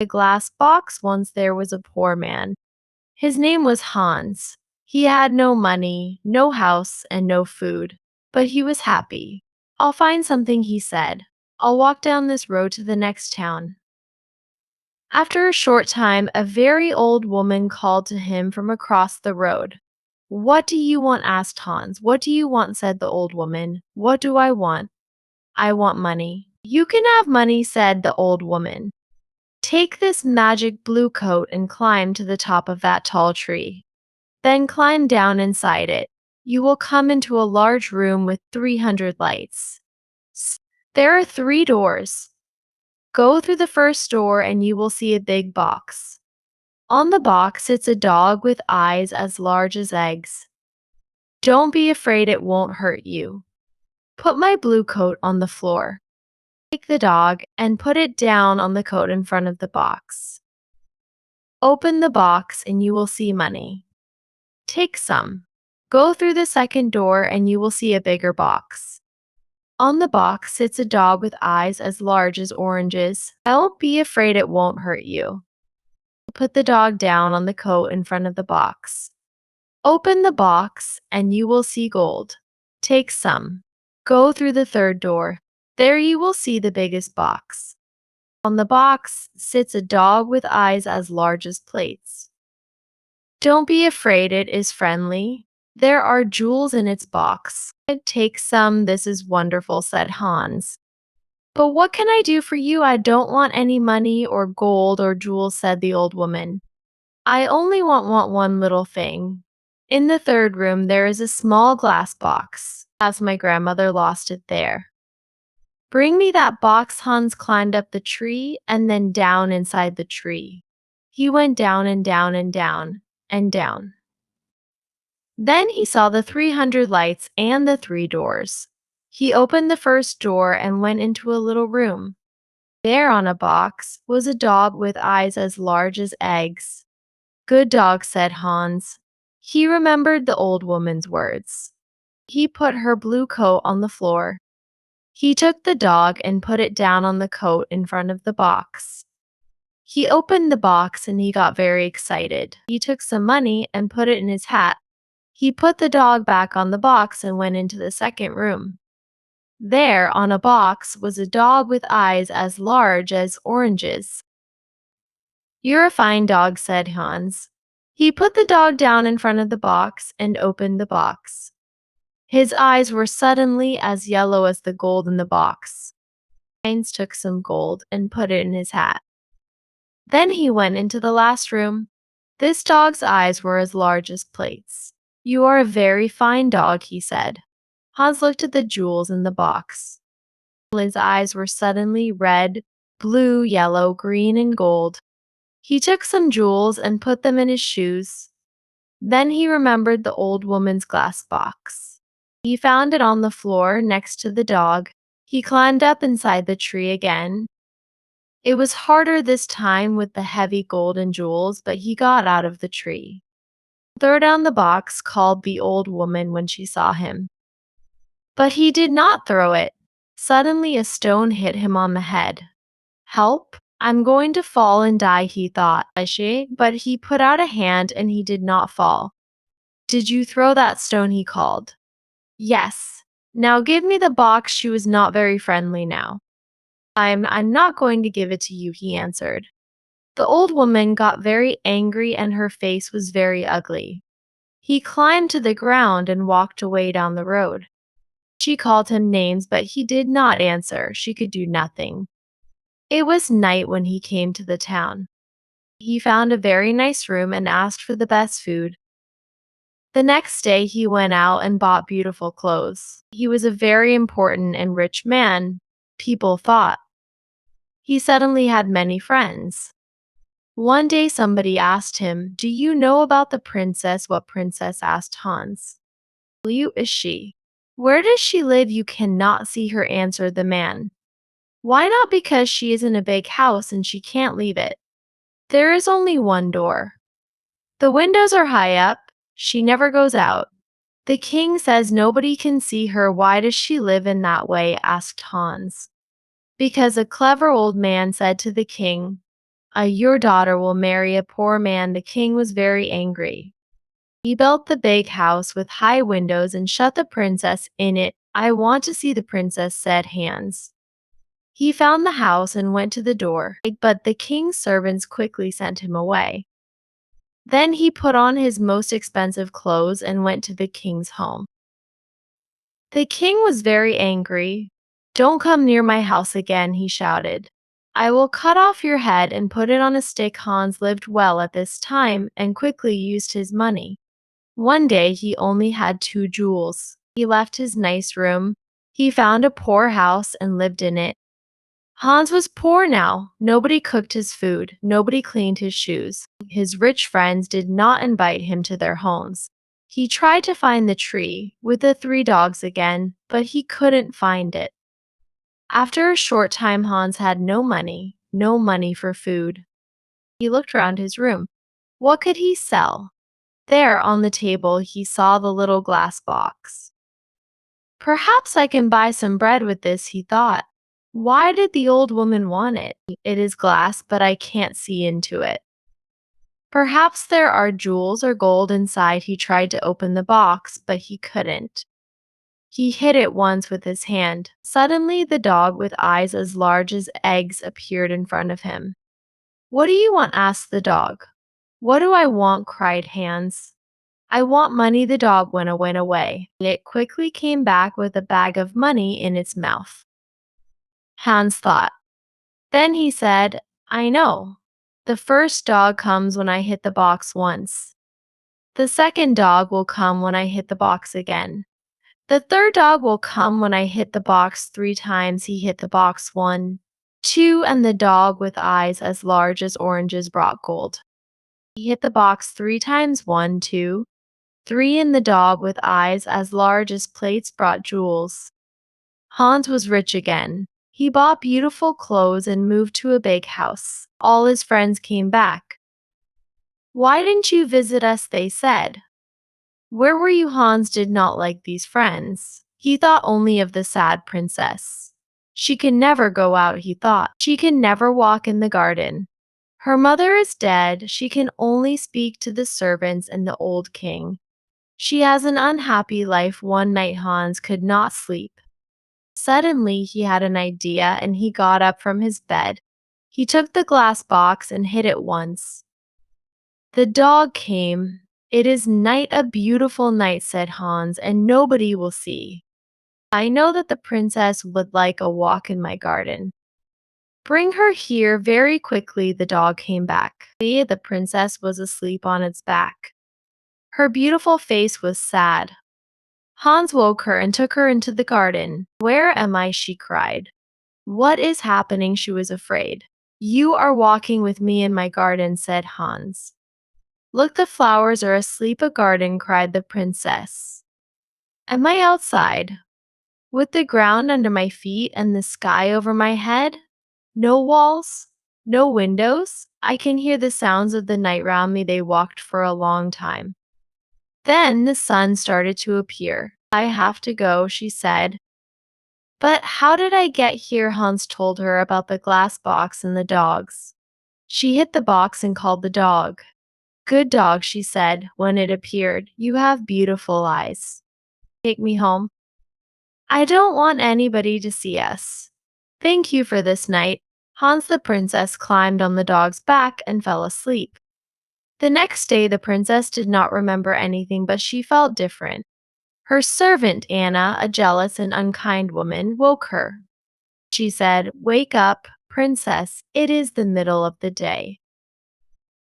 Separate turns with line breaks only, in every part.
A glass box. Once there was a poor man. His name was Hans. He had no money, no house, and no food. But he was happy. I'll find something, he said. I'll walk down this road to the next town. After a short time, a very old woman called to him from across the road. What do you want? Asked Hans. What do you want? Said the old woman. What do I want? I want money. You can have money, said the old woman. Take this magic blue coat and climb to the top of that tall tree. Then climb down inside it. You will come into a large room with 300 lights. There are 3 doors. Go through the first door and you will see a big box. On the box sits a dog with eyes as large as eggs. Don't be afraid, it won't hurt you. Put my blue coat on the floor. Take the dog and put it down on the coat in front of the box. Open the box and you will see money. Take some. Go through the second door and you will see a bigger box. On the box sits a dog with eyes as large as oranges. Don't be afraid, it won't hurt you. Put the dog down on the coat in front of the box. Open the box and you will see gold. Take some. Go through the third door. There you will see the biggest box. On the box sits a dog with eyes as large as plates. Don't be afraid, it is friendly. There are jewels in its box. Take some, this is wonderful, said Hans. But what can I do for you? I don't want any money or gold or jewels, said the old woman. I only want one little thing. In the third room there is a small glass box, as my grandmother lost it there. Bring me that box. Hans climbed up the tree and then down inside the tree. He went down and down and down and down. Then he saw the 300 lights and the 3 doors. He opened the first door and went into a little room. There on a box was a dog with eyes as large as eggs. Good dog, said Hans. He remembered the old woman's words. He put her blue coat on the floor. He took the dog and put it down on the coat in front of the box. He opened the box and he got very excited. He took some money and put it in his hat. He put the dog back on the box and went into the second room. There, on a box, was a dog with eyes as large as oranges. You're a fine dog, said Hans. He put the dog down in front of the box and opened the box. His eyes were suddenly as yellow as the gold in the box. Hans took some gold and put it in his hat. Then he went into the last room. This dog's eyes were as large as plates. You are a very fine dog, he said. Hans looked at the jewels in the box. His eyes were suddenly red, blue, yellow, green, and gold. He took some jewels and put them in his shoes. Then he remembered the old woman's glass box. He found it on the floor next to the dog. He climbed up inside the tree again. It was harder this time with the heavy gold and jewels, but he got out of the tree. Throw down the box, called the old woman when she saw him. But he did not throw it. Suddenly a stone hit him on the head. Help! I'm going to fall and die, he thought. But he put out a hand and he did not fall. Did you throw that stone? He called. Yes. Now give me the box. She was not very friendly now. I'm not going to give it to you, he answered. The old woman got very angry and her face was very ugly. He climbed to the ground and walked away down the road. She called him names, but he did not answer. She could do nothing. It was night when he came to the town. He found a very nice room and asked for the best food. The next day he went out and bought beautiful clothes. He was a very important and rich man, people thought. He suddenly had many friends. One day somebody asked him, "Do you know about the princess?" "What princess?" asked Hans. "Who is she?" "Where does she live?" "You cannot see her," answered the man. "Why not?" "Because she is in a big house and she can't leave it. There is only one door. The windows are high up. She never goes out. The king says nobody can see her." "Why does she live in that way?" asked Hans. "Because a clever old man said to the king, Your daughter will marry a poor man." The king was very angry. He built the big house with high windows and shut the princess in it. "I want to see the princess," said Hans. He found the house and went to the door, but the king's servants quickly sent him away. Then he put on his most expensive clothes and went to the king's home. The king was very angry. "Don't come near my house again," he shouted. "I will cut off your head and put it on a stick." Hans lived well at this time and quickly used his money. One day he only had 2 jewels. He left his nice room. He found a poor house and lived in it. Hans was poor now. Nobody cooked his food. Nobody cleaned his shoes. His rich friends did not invite him to their homes. He tried to find the tree with the 3 dogs again, but he couldn't find it. After a short time, Hans had no money for food. He looked around his room. What could he sell? There on the table, he saw the little glass box. "Perhaps I can buy some bread with this," he thought. Why did the old woman want it? It is glass, but I can't see into it. Perhaps there are jewels or gold inside. He tried to open the box, but he couldn't. He hit it once with his hand. Suddenly, the dog with eyes as large as eggs appeared in front of him. "What do you want?" asked the dog. "What do I want?" cried Hans. "I want money." The dog went away. It quickly came back with a bag of money in its mouth. Hans thought. Then he said, "I know. The first dog comes when I hit the box once. The second dog will come when I hit the box again. The third dog will come when I hit the box 3 times." He hit the box 1, 2, and the dog with eyes as large as oranges brought gold. He hit the box 3 times, 1, 2, 3, and the dog with eyes as large as plates brought jewels. Hans was rich again. He bought beautiful clothes and moved to a big house. All his friends came back. "Why didn't you visit us?" they said. "Where were you?" Hans did not like these friends. He thought only of the sad princess. She can never go out, he thought. She can never walk in the garden. Her mother is dead. She can only speak to the servants and the old king. She has an unhappy life. One night Hans could not sleep. Suddenly, he had an idea and he got up from his bed. He took the glass box and hit it once. The dog came. "It is night, a beautiful night," said Hans, "and nobody will see. I know that the princess would like a walk in my garden. Bring her here very quickly." The dog came back. The princess was asleep on its back. Her beautiful face was sad. Hans woke her and took her into the garden. "Where am I?" she cried. "What is happening?" She was afraid. "You are walking with me in my garden," said Hans. "Look, the flowers are asleep." "A garden," cried the princess. "Am I outside? With the ground under my feet and the sky over my head? No walls? No windows? I can hear the sounds of the night round me." They walked for a long time. Then the sun started to appear. "I have to go," she said. "But how did I get here?" Hans told her about the glass box and the dogs. She hit the box and called the dog. "Good dog," she said when it appeared. "You have beautiful eyes. Take me home. I don't want anybody to see us. Thank you for this night." Hans the princess climbed on the dog's back and fell asleep. The next day the princess did not remember anything, but she felt different. Her servant Anna, a jealous and unkind woman, woke her. She said, "Wake up, princess, it is the middle of the day.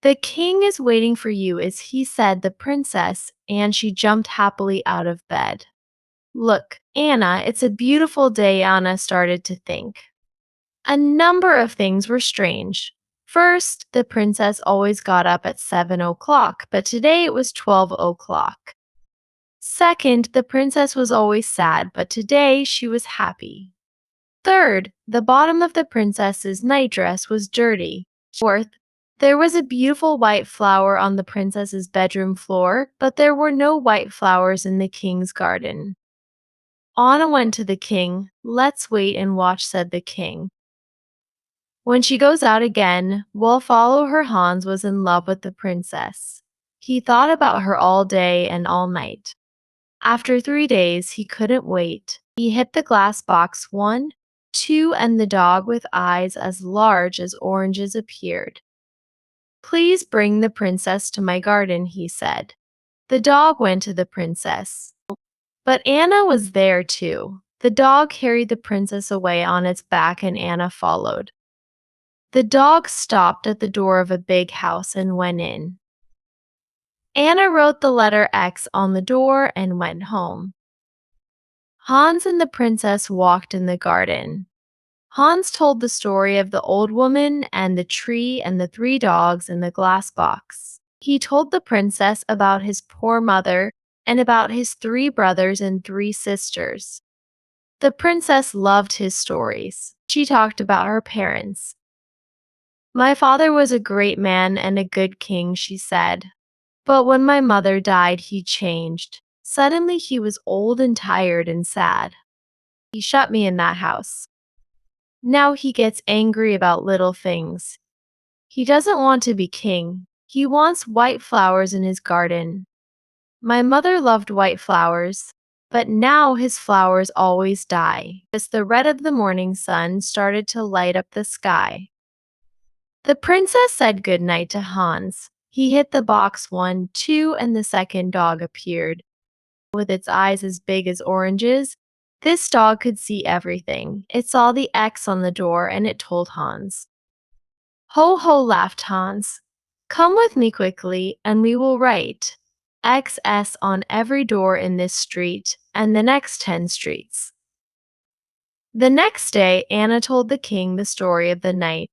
The king is waiting for you," as he said the princess, and she jumped happily out of bed. "Look, Anna, it's a beautiful day." Anna started to think. A number of things were strange. First, the princess always got up at 7 o'clock, but today it was 12 o'clock. Second, the princess was always sad, but today she was happy. Third, the bottom of the princess's nightdress was dirty. Fourth, there was a beautiful white flower on the princess's bedroom floor, but there were no white flowers in the king's garden. Anna went to the king. "Let's wait and watch," said the king. When she goes out again, we'll follow her. Hans was in love with the princess. He thought about her all day and all night. After 3 days, he couldn't wait. He hit the glass box 1, 2, and the dog with eyes as large as oranges appeared. Please bring the princess to my garden, he said. The dog went to the princess. But Anna was there too. The dog carried the princess away on its back and Anna followed. The dog stopped at the door of a big house and went in. Anna wrote the letter X on the door and went home. Hans and the princess walked in the garden. Hans told the story of the old woman and the tree and the 3 dogs in the glass box. He told the princess about his poor mother and about his 3 brothers and 3 sisters. The princess loved his stories. She talked about her parents. My father was a great man and a good king, she said. But when my mother died, he changed. Suddenly he was old and tired and sad. He shut me in that house. Now he gets angry about little things. He doesn't want to be king. He wants white flowers in his garden. My mother loved white flowers, but now his flowers always die, as the red of the morning sun started to light up the sky. The princess said good night to Hans. He hit the box 1, 2, and the second dog appeared. With its eyes as big as oranges, this dog could see everything. It saw the X on the door and it told Hans. Ho ho, laughed Hans. Come with me quickly and we will write XS on every door in this street and the next 10 streets. The next day, Anna told the king the story of the night.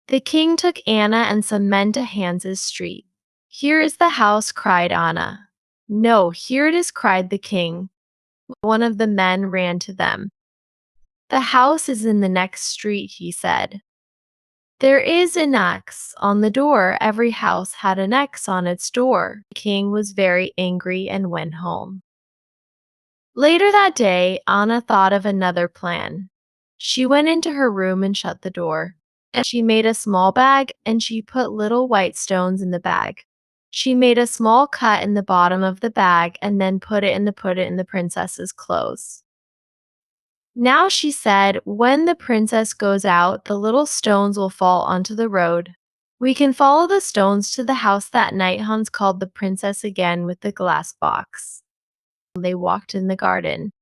The king took Anna and some men to Hans's street. Here is the house, cried Anna. No, here it is, cried the king. One of the men ran to them. The house is in the next street, he said. There is an X on the door. Every house had an X on its door. The king was very angry and went home. Later that day, Anna thought of another plan. She went into her room and shut the door. And she made a small bag and she put little white stones in the bag. She made a small cut in the bottom of the bag and then put it in the princess's clothes. Now she said, when the princess goes out, the little stones will fall onto the road. We can follow the stones to the house. That night, Hans called the princess again with the glass box. They walked in the garden.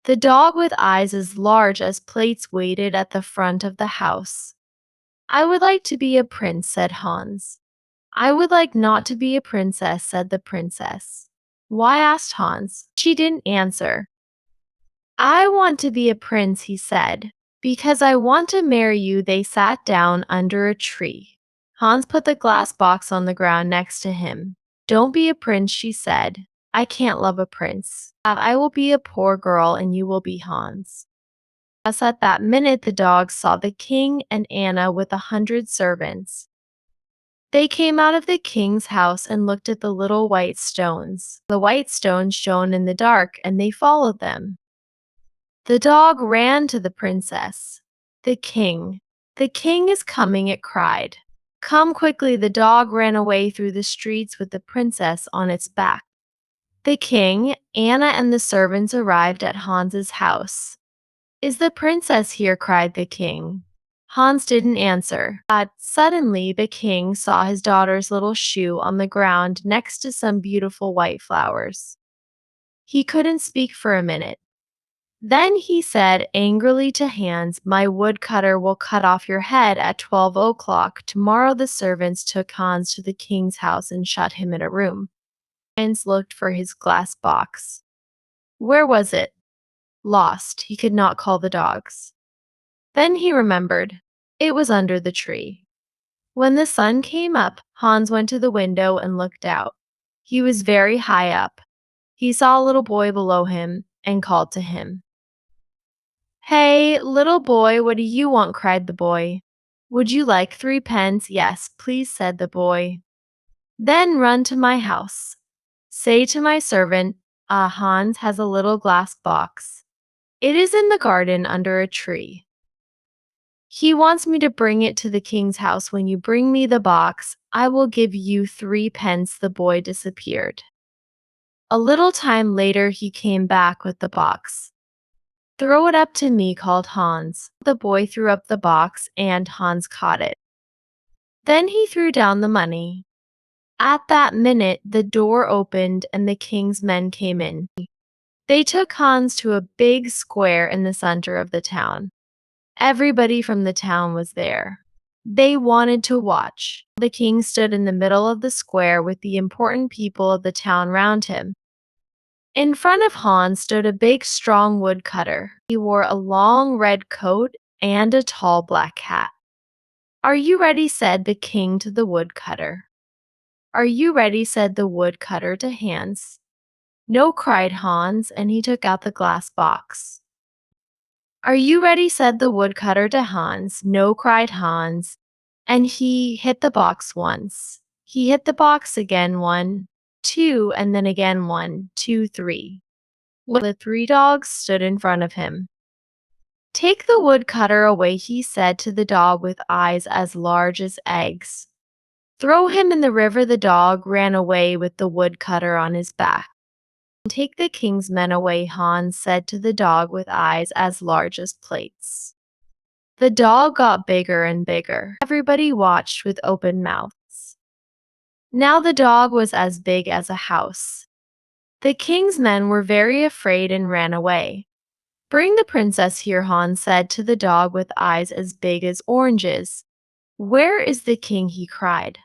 The dog with eyes as large as plates waited at the front of the house. I would like to be a prince, said Hans. I would like not to be a princess, said the princess. Why, asked Hans. She didn't answer. I want to be a prince, he said. Because I want to marry you. They sat down under a tree. Hans put the glass box on the ground next to him. Don't be a prince, she said. I can't love a prince. I will be a poor girl and you will be Hans. Just at that minute, the dogs saw the king and Anna with 100 servants. They came out of the king's house and looked at the little white stones. The white stones shone in the dark and they followed them. The dog ran to the princess. The king is coming, it cried. Come quickly, the dog ran away through the streets with the princess on its back. The king, Anna, and the servants arrived at Hans's house. Is the princess here? Cried the king. Hans didn't answer. But suddenly the king saw his daughter's little shoe on the ground next to some beautiful white flowers. He couldn't speak for a minute. Then he said angrily to Hans, my woodcutter will cut off your head at 12 o'clock tomorrow. The servants took Hans to the king's house and shut him in a room. Hans looked for his glass box. Where was it? Lost. He could not call the dogs. Then he remembered. It was under the tree. When the sun came up, Hans went to the window and looked out. He was very high up. He saw a little boy below him and called to him. Hey, little boy, what do you want? Cried the boy. Would you like 3 pence? Yes, please, said the boy. Then run to my house. Say to my servant, Hans has a little glass box. It is in the garden under a tree. He wants me to bring it to the king's house. When you bring me the box, I will give you 3 pence. The boy disappeared. A little time later, he came back with the box. Throw it up to me, called Hans. The boy threw up the box, and Hans caught it. Then he threw down the money. At that minute, the door opened and the king's men came in. They took Hans to a big square in the center of the town. Everybody from the town was there. They wanted to watch. The king stood in the middle of the square with the important people of the town round him. In front of Hans stood a big, strong woodcutter. He wore a long red coat and a tall black hat. "Are you ready?" said the king to the woodcutter. "Are you ready?" said the woodcutter to Hans. "No," cried Hans, and he took out the glass box. "Are you ready?" said the woodcutter to Hans. "No," cried Hans, and he hit the box once. He hit the box again, 1, 2, and then again 1, 2, 3. The 3 dogs stood in front of him. "Take the woodcutter away," he said to the dog with eyes as large as eggs. "Throw him in the river." The dog ran away with the woodcutter on his back. "Take the king's men away," Hans said to the dog with eyes as large as plates. The dog got bigger and bigger. Everybody watched with open mouths. Now the dog was as big as a house. The king's men were very afraid and ran away. "Bring the princess here," Hans said to the dog with eyes as big as oranges. "Where is the king?" he cried.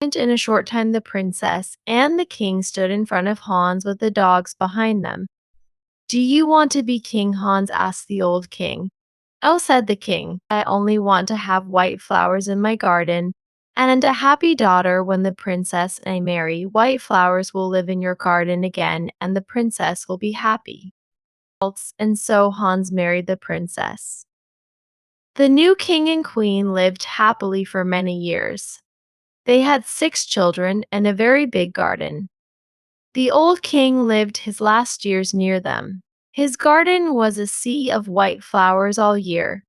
In a short time, the princess and the king stood in front of Hans with the dogs behind them. "Do you want to be king?" Hans asked the old king. "Oh," said the king, "I only want to have white flowers in my garden and a happy daughter. When the princess and I marry, white flowers will live in your garden again, and the princess will be happy." And so Hans married the princess. The new king and queen lived happily for many years. They had 6 children and a very big garden. The old king lived his last years near them. His garden was a sea of white flowers all year.